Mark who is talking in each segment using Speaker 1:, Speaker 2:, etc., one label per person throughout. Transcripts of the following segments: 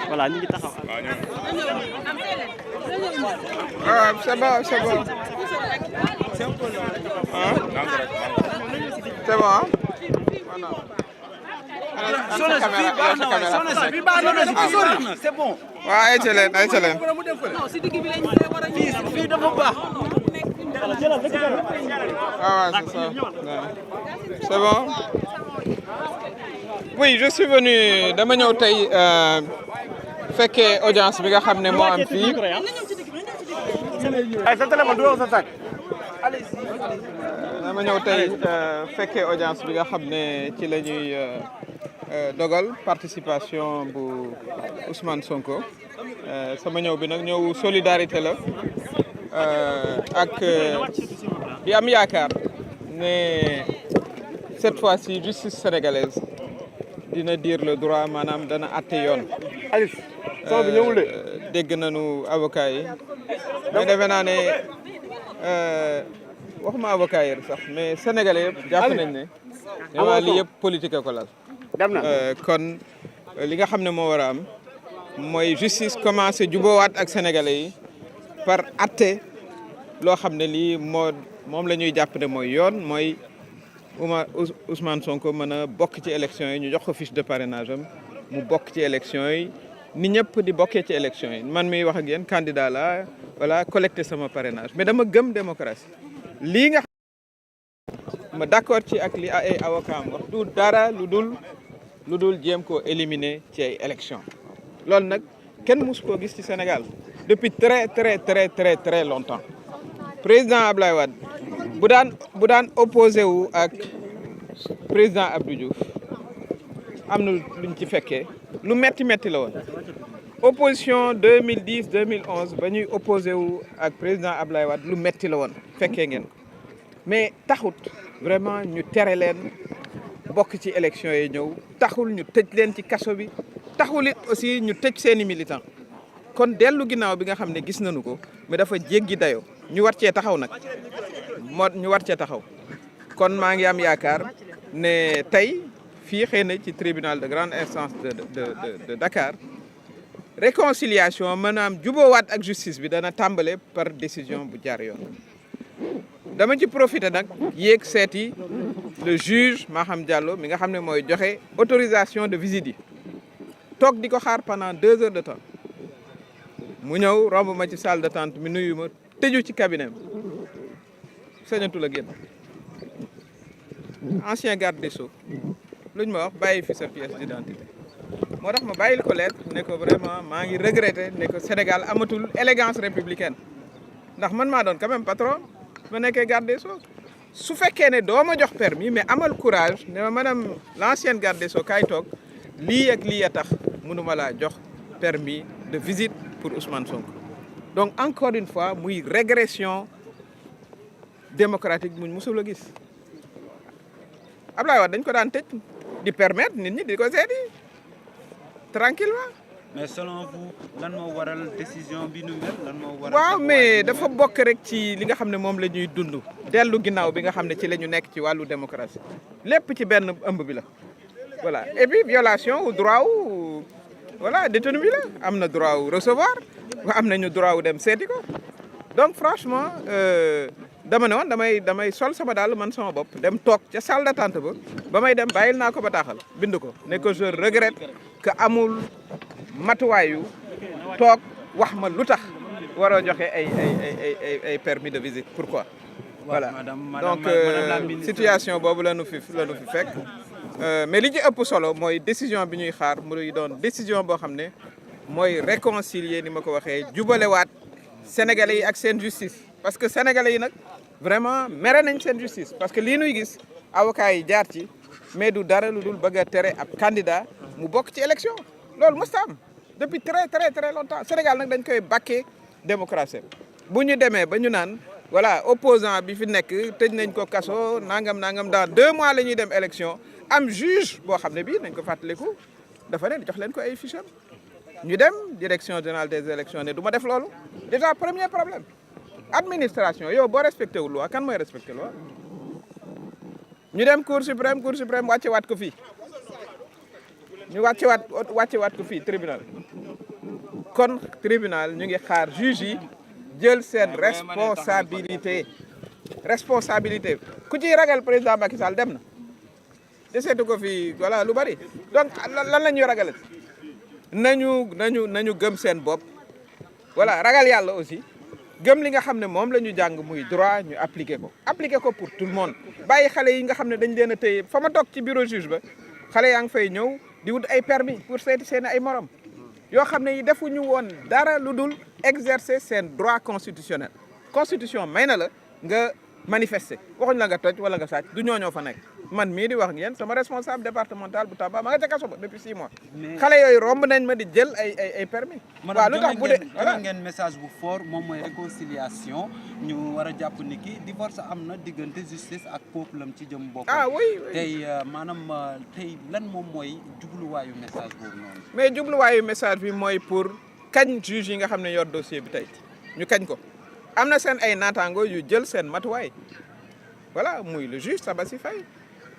Speaker 1: voilà ñu ngi taxaw.
Speaker 2: Ah, c'est bon, c'est bon. Hein? C'est bon, hein? Voilà.
Speaker 1: C'est bon.
Speaker 2: waaw ay ca leen ay ca leen.
Speaker 1: fii dafa baax.
Speaker 2: Ah ouais, c'est ça. Ouais. C'est bon? Oui, je suis venu dama ñëw tey fekkee audience bi nga xam ne moo am fii.
Speaker 1: ay sa téléphone du wax sa sac.
Speaker 2: dama ñëw tey fekkee audience bi nga xam ne ci la ñuy dogal participation bu Ousmane Sonko sama ñëw bi nag ñëw solidarité la ak di am yaakaar ne cette fois-ci justice sénégalaise dina dire le droit maanaam dana àtte yoon.
Speaker 1: soo bi ñëwul de.
Speaker 2: dégg nañu avocat yi mais defe naa ne waxuma avocat yi sax mais sénégalais yëpp jàpp nañ ne vraiment lii yëpp politique ko lal.
Speaker 1: dem na
Speaker 2: kon li nga xam ne moo war a am mooy justice commencé jubóowaat ak sénégalais yi par àtte loo xam ne lii moom la ñuy jàpp ne mooy yoon mooy Ousmane Sonko mën a bokk ci élection yi ñu jox ko fiche de parrainage am mu bokk ci élection yi ni ñëpp di bokkee ci élection yi man miy wax ak yéen candidat la voilà collecté sama parrainage mais dama gëm démocratie lii nga xam ma d'accord ci ak li ay avocat am wax du dara lu dul jéem koo éliminer ci ay élection loolu nag kenn mus koo gis ci Sénégal depuis très longtemps président Ablaye Wade bu daan opposé wu ak président Abdou Diouf am na luñ ci fekkee lu metti la woon opposition 2010 2011 ba ñuy opposé wu ak président Ablaye Wade lu metti la woon fekkee ngeen ko mais taxut vraiment ñu tere leen bokk ci élection yi ñëw taxul ñu tëj leen ci kaso bi taxul it aussi ñu tëj seeni militant kon dellu ginnaaw bi nga xam ne gis nañu ko mais dafa jéggi dayoo ñu war cee taxaw nag ñu war cee taxaw kon maa ngi am yaakaar ne tey fii xëy na ci tribunal de grande instance de Dakar réconciliation maanaam jubóowaat ak justice bi dana tàmbale par décision bu jaar yoon dama ci profiter nag yéeg seeti le juge Maham Diallo mi nga xam ne mooy joxe autorisation de visite yi toog di ko xaar pendant 2 heures de temps mu ñëw romb ma ci salle d'attente mi nuyu ma tëju ci cabinet sañatu la génn ancien garde des Sceaux luñ ma wax bàyyi fi sa pièce d'identité moo tax ma bàyyil ko lettre ne ko vraiment maa ngi regretter ne ko Sénégal amatul élégance républicaine ndax man maa doon quand même patron ma nekkee garde des Sceaux su fekkee ne doo ma jox permis mais amal courage ne ma madame l'ancienne garde des Sceaux kaay toog lii ak lii a tax mënuma laa jox permis de visite pour Ousmane Sonko donc encore une fois muy régression démocratique muñ musul a gis Ablaye Wade dañ ko daan tëj di permettre nit ñi di ko seeti tranquillement
Speaker 3: mais selon vous lan moo waral décision bi nu mel lan moo waral.
Speaker 2: waaw mais dafa bokk rek ci li nga xam ne moom la ñuy dund dellu ginnaaw bi nga xam ne ci la ñu nekk ci wàllu démocratie lépp ci benn ëmb bi la voilà et puis violation au droit wu voilà détenu bi la am na droit wu recevoir am nañu droit wu dem seeti ko donc franchement dama ne woon damay sol sama daal man sama bopp dem toog ca salle d'attente ba may dem bàyyil naa ko bataaxal bind ko ne que je regrette que amul matuwaayu toog wax ma lu tax waroo joxe ay permis de visite pourquoi voilà donc situation boobu la nu fi fekk mais li ci ëpp solo mooy décision bi ñuy xaar muy doon décision boo xam ne mooy réconcilier ni ma ko waxee jubalewaat sénégalais yi ak seen justice parce que sénégalais yi nag vraiment mere nañ seen justice parce que lii nuy gis avocats yi jaar ci mais du dara lu dul bëgg a tere ab candidat mu bokk ci élection loolu mosut am depuis très longtemps Sénégal nag dañ koy bàkkee démocratie bu ñu demee ba ñu naan voilà opposant bi fi nekk tëj nañ ko kaso nangam dans 2 mois la ñuy dem élection am juge boo xam ne bii nañ ko fàttaliku dafa ne jox leen ko ay fiches ñu dem direction générale des élections ne du ma def loolu déjà premier problème administration yow boo respecté wu loi kan mooy respecté loi ñu dem cour suprême wàcce waat ko fii ñu wàccewaat ko fii tribunal kon tribunal ñu ngi xaar juge yi jël seen responsabilité ku ciy ragal président Macky Sall dem na deseetu ko fii voilà lu bari donc lan la ñuy ragal nañu gëm seen bopp voilà ragal yàlla aussi gëm li nga xam ne moom la ñu jàng muy droit ñu appliquer ko pour tout le monde bàyyi xale yi nga xam ne dañ leen a téye fa ma toog ci bureau juge ba xale yaa ngi fay ñëw di wut ay permis pour seeti seen ay morom yoo xam ne yi defuñu woon dara lu dul exercer seen droit constitutionnel constitution may na la nga manifester waxuñ la nga toj wala nga sàcc du ñooñoo fa nekk man mii di wax ngeen sama responsable départemental bu Tamba ma nga ca kaso ba depuis 6 mois. xale yooyu romb nañ ma di jël ay permis. waaw lu tax bu dee
Speaker 3: madame ngeen message bu fort moom mooy réconciliation ñu war a jàpp ni ki divorce am na diggante justice ak peuple am ci jëm boppam.
Speaker 2: ah oui
Speaker 3: tey maanaam tey lan moom mooy jubluwaayu message boobu noonu.
Speaker 2: mais jubluwaayu message bi mooy pour kañ juge yi nga xam ne yor dossier bi tey ñu kañ ko am na seen ay naataango yu jël seen matuwaay voilà muy le juge Sabassy Faye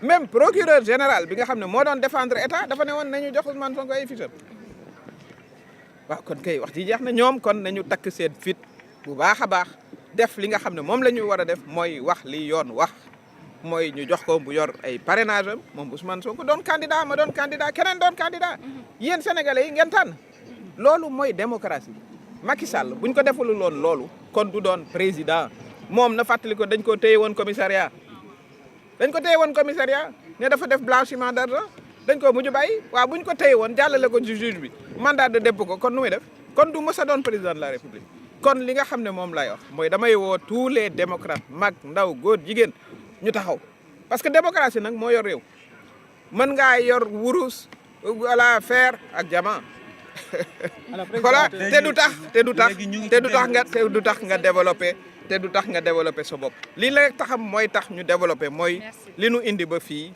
Speaker 2: même procureur général bi nga xam ne moo doon défendre état dafa ne woon nañu jox Ousmane Sonko ay fiches waaw kon kay wax ji jeex na ñoom kon nañu takk seen fit bu baax a baax def li nga xam ne moom la ñu war a def mooy wax li yoon wax mooy ñu jox ko bu yor ay parrainage am moom Ousmane Sonko doon candidat ma doon candidat keneen doon candidat yéen sénégalais yi ngeen tànn loolu mooy démocratie Macky Sall buñ ko defalul woon loolu kon du doon président moom na fàttali ko dañ ko téye woon commissariat ne dafa def blanchiment d'argent dañ ko mujj bàyyi waaw buñ ko téye woon jàllale ko ci juge bi mandat de dépôt ko kon nu muy def kon du mës a doon président de la république kon li nga xam ne moom lay wax mooy damay woo tous les démocrates mag ndaw góor jigéen ñu taxaw parce que démocratie nag moo yor réew mën ngaa yor wurus wala fer ak diamant voilà te du tax nga développé sa bopp lii la taxam mooy tax ñu développé mooy li nu indi ba fii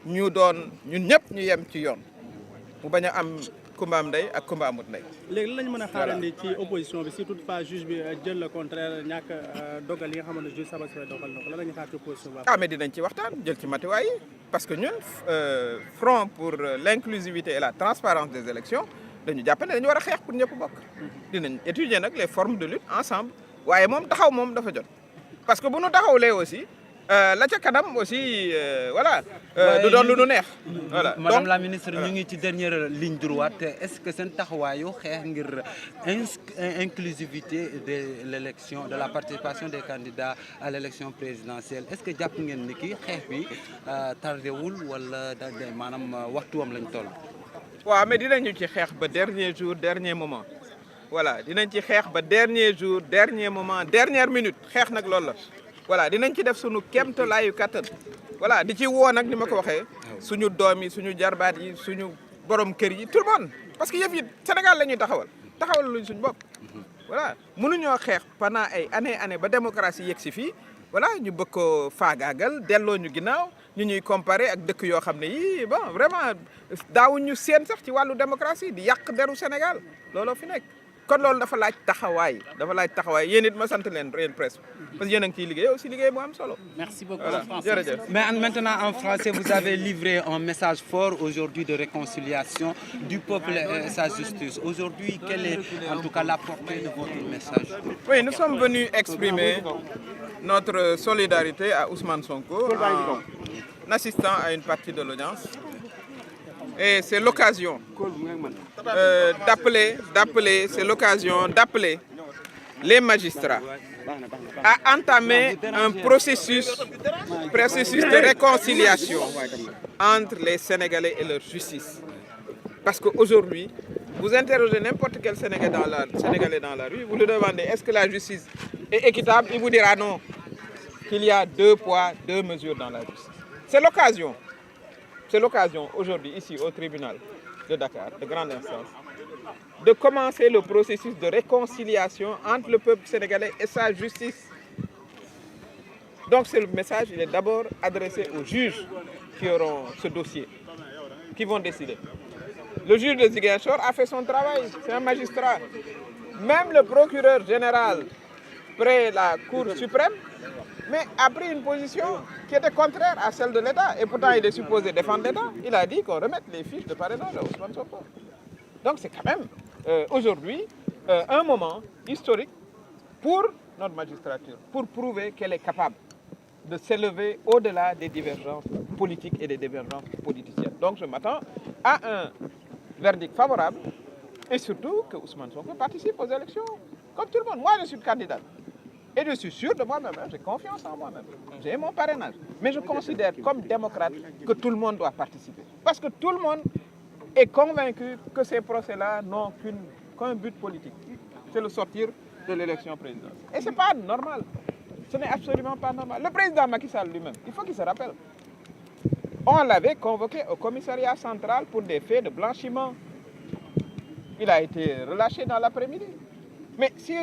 Speaker 2: ñu doon ñun ñëpp ñu yem ci yoon mu bañ a am kumba am ndey ak kumba amut ndey.
Speaker 4: léegi lañ mën a xaarandi ci opposition bi si toutefois juge bi jël le contraire ñàkk dogal yi nga xamante ne juge Sabassy Faye dogal na ko lan la ñuy xaar ci opposition bi.
Speaker 2: mais dinañ ci waxtaan jël ci matuwaay yi parce que ñun front pour l'inclusivité et la transparence des élections dañu jàpp ne dañu war a xeex pour ñëpp bokk. dinañ étudier nag les formes de lutte ensemble waaye moom taxaw moom dafa jot parce que bu nu taxawlee aussi la ca kanam aussi voilà. du doon lu nu neex. voilà
Speaker 3: madame la ministre ñu ngi ci dernière ligne droite est-ce que seen taxawaayu xeex ngir inclusivité de l'élection de la participation des candidats à l'élection présidentielle est-ce que jàpp ngeen ni ki xeex bi tardewul wala maanaam waxtuwam lañ toll.
Speaker 2: waaw mais dinañu ci xeex ba dernier jour dernier moment voilà dinañ ci xeex ba dernier jour dernier moment dernière minute xeex nag loolu la voilà dinañ ci def suñu kéemtalaayu kattan voilà di ci woo nag ni ma ko waxee suñu doom yi suñu jarbaat yi suñu borom kër yi tout le monde parce que yëf yi Sénégal la ñuy taxawal luñ suñu bopp voilà mënuñoo xeex pendant ay année ba démocratie yegg si fii voilà ñu bëgg ko faagaagal delloo ñu ginnaaw ñu ñuy comparer ak dëkk yoo xam ne yii bon vraiment daawuñu seen sax ci wàllu démocratie di yàq deru Sénégal looloo fi nekk kon loolu dafa laaj taxawaay yéen it ma sant leen presse parce que yéen a ngi ciy liggéey aussi liggéey bu am solo.
Speaker 4: Merci beaucoup.
Speaker 2: Voilà. Jërëjëf.
Speaker 3: Mais maintenant en français vous avez livré un message fort aujourd'hui de réconciliation du peuple et sa justice. Aujourd'hui, quelle est en tout cas la portée de votre message?
Speaker 2: Oui, nous sommes venus exprimer notre solidarité à Ousmane Sonko en assistant à une partie de l'audience. Et c'est l'occasion d'appeler les magistrats à entamer un processus de réconciliation entre les Sénégalais et leur justice. Parce qu'aujourd'hui, vous interrogez n'importe quel Sénégalais dans la rue, vous lui demandez est-ce que la justice est équitable, il vous dira non, qu'il y a 2 poids, 2 mesures dans la justice. C'est l'occasion aujourd'hui, ici au tribunal de Dakar, de grande instance, de commencer le processus de réconciliation entre le peuple sénégalais et sa justice. Donc le message, il est d'abord adressé aux juges qui auront ce dossier, qui vont décider. Le juge de Ziguinchor a fait son travail, c'est un magistrat. Même le procureur général près la Cour suprême, mais a pris une position qui était contraire à celle de l'État. Et pourtant, il est supposé défendre l'État. Il a dit qu'on remette les fiches de parrainage à Ousmane Sonko. Donc c'est quand même aujourd'hui un moment historique pour notre magistrature, pour prouver qu'elle est capable de s'élever au-delà des divergences politiques et des divergences politiciennes. Donc je m'attends à un verdict favorable et surtout que Ousmane Sonko participe aux élections, comme tout le monde. Moi, je suis candidat et je suis sûr de moi-même, j'ai confiance en moi-même. J'ai mon parrainage. Mais je considère comme démocrate que tout le monde doit participer. Parce que tout le monde est convaincu que ces procès-là n'ont qu'un but politique. C'est le sortir de l'élection présidentielle. Et ce n'est pas normal. Ce n'est absolument pas normal. Le président Macky Sall lui-même, il faut qu'il se rappelle. On l'avait convoqué au commissariat central pour des faits de blanchiment. Il a été relâché dans l'après-midi. Mais si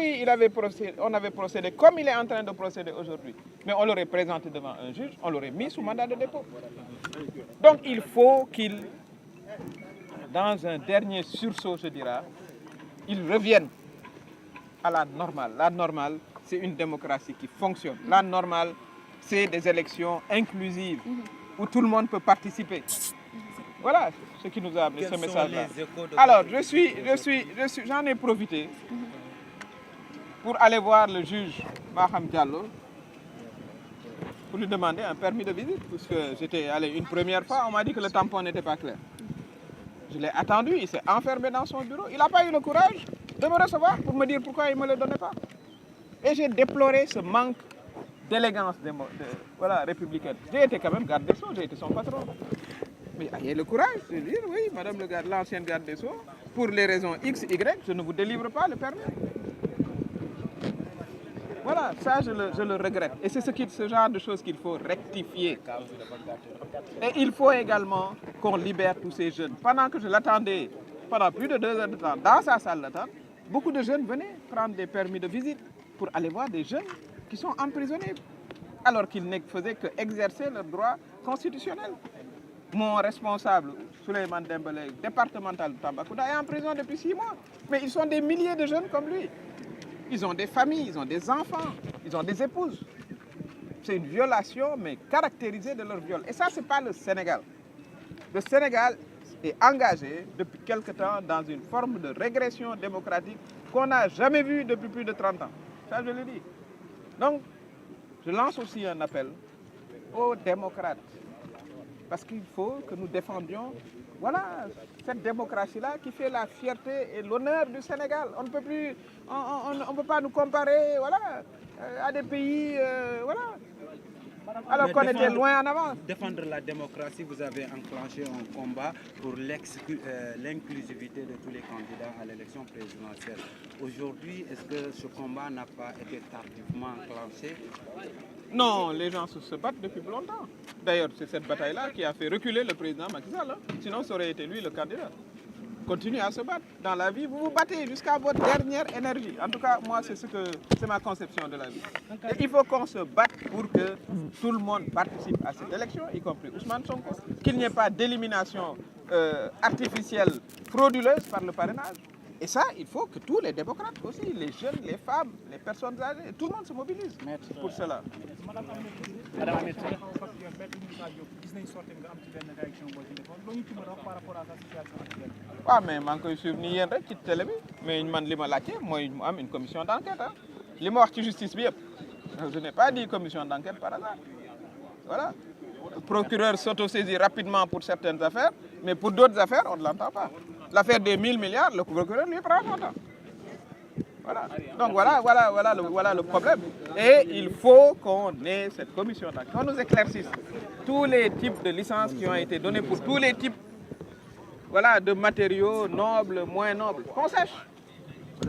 Speaker 2: on avait procédé comme il est en train de procéder aujourd'hui, mais on l'aurait présenté devant un juge, on l'aurait mis sous mandat de dépôt. Donc il faut qu'il, dans un dernier sursaut, je dirais, il revienne à la normale. La normale, c'est une démocratie qui fonctionne. La normale, c'est des élections inclusives où tout le monde peut participer. Voilà ce qui nous a amené ce message-là. Alors, j'en ai profité pour aller voir le juge Maham Diallo pour lui demander un permis de visite, puisque j'étais allé une première fois, on m'a dit que le tampon n'était pas clair. Je l'ai attendu, il s'est enfermé dans son bureau. Il n'a pas eu le courage de me recevoir pour me dire pourquoi il ne me le donnait pas. Et j'ai déploré ce manque d'élégance républicaine. J'ai été quand même garde des Sceaux, j'ai été son patron. Mais ayez le courage de dire, oui, madame l'ancienne garde des Sceaux, pour les raisons X, Y, je ne vous délivre pas le permis. Voilà, ça je le regrette. Et c'est ce genre de choses qu'il faut rectifier. Et il faut également qu'on libère tous ces jeunes. Pendant que je l'attendais, pendant plus de 2 heures de temps, dans sa salle d'attente, beaucoup de jeunes venaient prendre des permis de visite pour aller voir des jeunes qui sont emprisonnés, alors qu'ils ne faisaient qu'exercer leurs droits constitutionnels. Mon responsable, Souleymane Dembélé, départemental de Tambacounda, est en prison depuis 6 mois. Mais ils sont des milliers de jeunes comme lui. Ils ont des familles, ils ont des enfants, ils ont des épouses. C'est une violation, mais caractérisée de leur viol. Et ça, ce n'est pas le Sénégal. Le Sénégal est engagé depuis quelque temps dans une forme de régression démocratique qu'on n'a jamais vue depuis plus de 30 ans. Ça, je le dis. Donc, je lance aussi un appel aux démocrates. Parce qu'il faut que nous défendions, voilà, cette démocratie-là qui fait la fierté et l'honneur du Sénégal. On ne peut plus, on peut pas nous comparer, voilà, à des pays, voilà, alors qu'on était loin en avant.
Speaker 3: Défendre la démocratie, vous avez enclenché un combat pour l'inclusivité de tous les candidats à l'élection présidentielle. Aujourd'hui, est-ce que ce combat n'a pas été tardivement enclenché?
Speaker 2: Non, les gens se battent depuis longtemps. D'ailleurs, c'est cette bataille-là qui a fait reculer le président Macky Sall. Sinon, ça aurait été lui le candidat. Continuez à se battre. Dans la vie, vous vous battez jusqu'à votre dernière énergie. En tout cas, moi, c'est ma conception de la vie. Et il faut qu'on se batte pour que tout le monde participe à cette élection, y compris Ousmane Sonko. Qu'il n'y ait pas d'élimination artificielle, frauduleuse par le parrainage. Et ça, il faut que tous les démocrates aussi, les jeunes, les femmes, les personnes âgées, tout le monde se mobilise pour cela. Ah, mais je suis suivre ni rek ci télé bi mais man li ma laajte mooy mu am une commission d'enquête. Li ma wax ci justice bi yëpp je n'ai pas dit commission d'enquête par hasard. Voilà. Le procureur s'autosaisit rapidement pour certaines affaires, mais pour d'autres affaires, on ne l'entend pas. L'affaire des 1000 milliards, le procureur lui prend son temps. Voilà. Donc voilà le problème. Et il faut qu'on ait cette commission d'enquête, qu'on nous éclaircisse tous les types de licences qui ont été données pour tous les types, voilà, de matériaux nobles, moins nobles. Qu'on sache.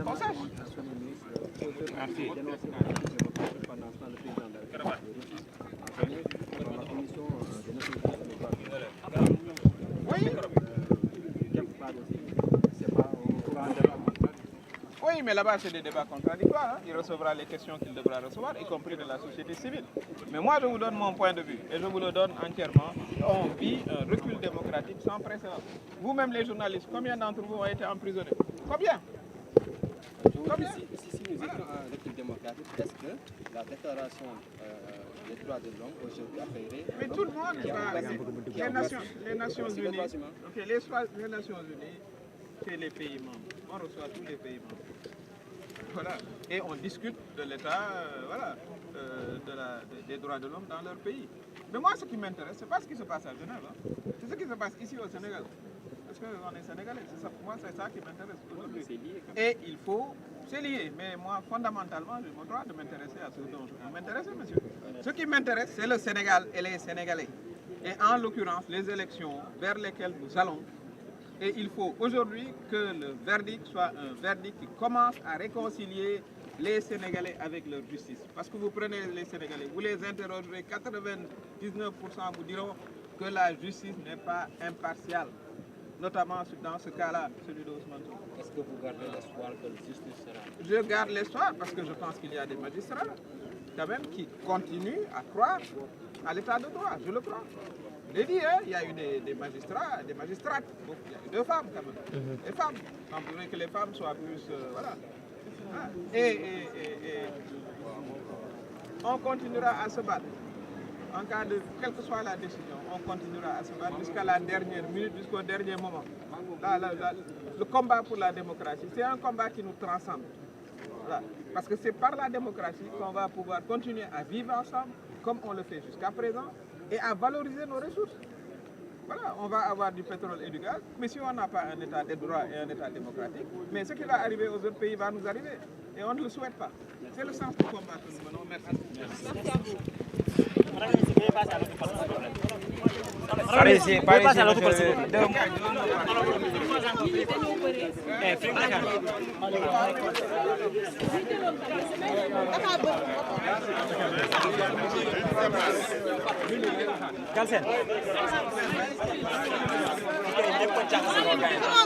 Speaker 2: Qu'on sache. Merci. Oui, mais là-bas, c'est des débats contradictoires. Il recevra les questions qu'il devra recevoir, y compris de la société civile. Mais moi, je vous donne mon point de vue, et je vous le donne entièrement. On vit un recul démocratique sans précédent. Vous-même, les journalistes, combien d'entre vous ont été emprisonnés? Combien?
Speaker 3: Combien? Si nous étions un recul démocratique,
Speaker 5: significatif. Est-ce que la déclaration des droits de l'homme aujourd'hui accueillerait...
Speaker 2: Mais tout le monde, les Nations Unies, les Nations Unies, c'est les pays membres. On reçoit tous les pays membres. Voilà. Et on discute de l'état des droits de l'homme dans leur pays. Mais moi, ce qui m'intéresse, ce n'est pas ce qui se passe à Genève. Hein. C'est ce qui se passe ici au Sénégal. Parce qu'on est Sénégalais. Moi, c'est ça qui m'intéresse aujourd'hui. Et il faut... C'est lié. Mais moi, fondamentalement, j'ai le droit de m'intéresser à ce dont je veux m'intéresser, monsieur. Ce qui m'intéresse, c'est le Sénégal et les Sénégalais. Et en l'occurrence, les élections vers lesquelles nous allons. Et il faut aujourd'hui que le verdict soit un verdict qui commence à réconcilier les Sénégalais avec leur justice. Parce que vous prenez les Sénégalais, vous les interrogerez, 99% vous diront que la justice n'est pas impartiale. Notamment dans ce cas-là, celui d'Ousmane Sonko.
Speaker 5: Est-ce que vous gardez l'espoir que la justice sera...
Speaker 2: Je garde l'espoir parce que je pense qu'il y a des magistrats quand même qui continuent à croire à l'état de droit, je le crois. Je l'ai dit, hein, il y a eu des magistrats, des magistrates, donc il y a eu 2 femmes quand même, des femmes. On voudrait que les femmes soient plus... voilà. Et on continuera à se battre. En cas de, quelle que soit la décision, on continuera à se battre jusqu'à la dernière minute, jusqu'au dernier moment. Le combat pour la démocratie, c'est un combat qui nous transcende. Voilà. Parce que c'est par la démocratie qu'on va pouvoir continuer à vivre ensemble, comme on le fait jusqu'à présent, et à valoriser nos ressources. Voilà, on va avoir du pétrole et du gaz, mais si on n'a pas un état de droit et un état démocratique, mais ce qui va arriver aux autres pays va nous arriver. Et on ne le souhaite pas. C'est le sens du combat que nous menons. Merci. Merci à vous.
Speaker 6: Galsen